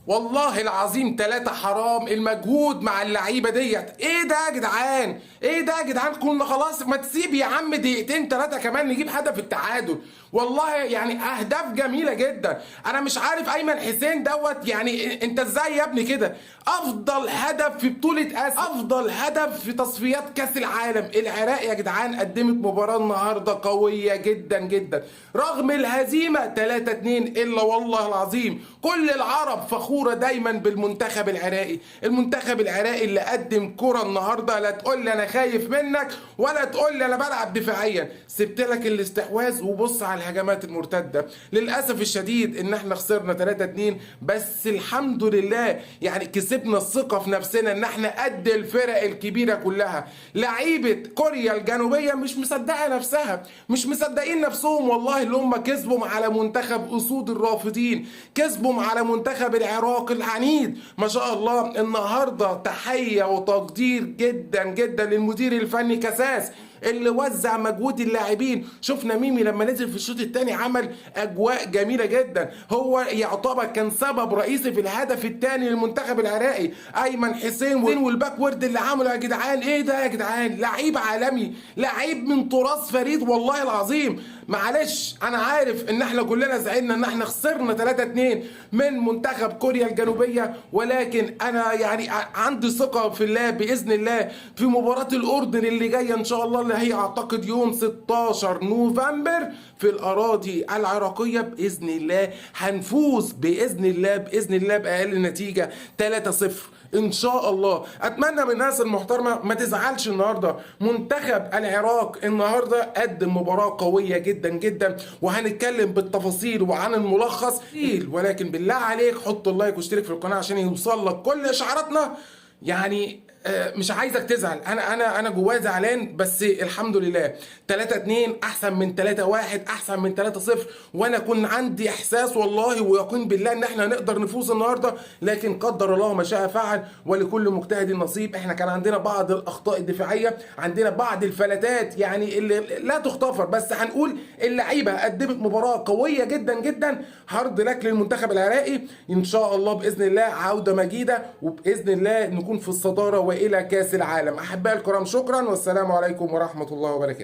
والله العظيم 3 حرام المجهود مع اللعيبه ديت. ايه ده يا جدعان؟ ايه ده يا جدعان؟ كنا خلاص، ما تسيب يا عم دقيقتين 3 كمان نجيب هدف التعادل. والله يعني اهداف جميله جدا. انا مش عارف ايمن حسين دوت، يعني انت ازاي يا ابني كده؟ افضل هدف في بطوله اسيا، افضل هدف في تصفيات كاس العالم. العراق يا جدعان قدمت مباراه النهارده قويه جدا جدا رغم الهزيمه 3-2. الا والله العظيم كل العرب فخوره دايما بالمنتخب العراقي. المنتخب العراقي اللي قدم كره النهارده، لا تقول لي انا خايف منك ولا تقول لي انا بلعب دفاعيا. سبت لك الاستحواذ وبص على الهجمات المرتده. للاسف الشديد ان احنا خسرنا 3-2، بس الحمد لله يعني كسبنا الثقه في نفسنا ان احنا قد الفرق الكبيره كلها. لعيبه كوريا الجنوبيه مش مصدقه نفسها، مش مصدقين نفسهم والله، اللي هم كسبوا على منتخب اسود الرافدين، كسبوا على منتخب العراق العنيد. ما شاء الله النهارده تحيه وتقدير جدا جدا للمدير الفني كاساس اللي وزع مجهود اللاعبين. شفنا ميمي لما نزل في الشوط الثاني عمل اجواء جميله جدا، هو يعتبر كان سبب رئيسي في الهدف الثاني للمنتخب العراقي. ايمن حسين والباك وورد اللي عمله يا جدعان، ايه ده يا جدعان؟ لعيب عالمي، لعيب من تراث فريد والله العظيم. معلش انا عارف ان احنا كلنا زعلنا ان احنا خسرنا 3-2 من منتخب كوريا الجنوبيه، ولكن انا يعني عندي ثقه في الله باذن الله في مباراه الاردن اللي جايه ان شاء الله، اللي هي اعتقد يوم 16 نوفمبر في الاراضي العراقيه. باذن الله هنفوز باذن الله باذن الله باقل نتيجه 3-0 ان شاء الله. اتمنى من الناس المحترمه ما تزعلش النهارده. منتخب العراق النهارده قدم مباراه قويه جدا جدا، وهنتكلم بالتفاصيل وعن الملخص، ولكن بالله عليك حط اللايك واشترك في القناه عشان يوصل لك كل اشعاراتنا. يعني مش عايزك تزعل، انا جوايا زعلان، بس الحمد لله 3-2 احسن من 3-1 احسن من 3-0. وانا كنت عندي احساس والله ويقين بالله ان احنا نقدر نفوز النهارده، لكن قدر الله ما شاء فعل، ولكل مجتهد نصيب. احنا كان عندنا بعض الاخطاء الدفاعيه، عندنا بعض الفلتات يعني اللي لا تغتفر، بس هنقول اللعيبه قدمت مباراه قويه جدا جدا. هارد لك للمنتخب العراقي، ان شاء الله باذن الله عوده مجيده، وباذن الله نكون في الصداره والى كاس العالم. احبائي الكرام شكرا والسلام عليكم ورحمه الله وبركاته.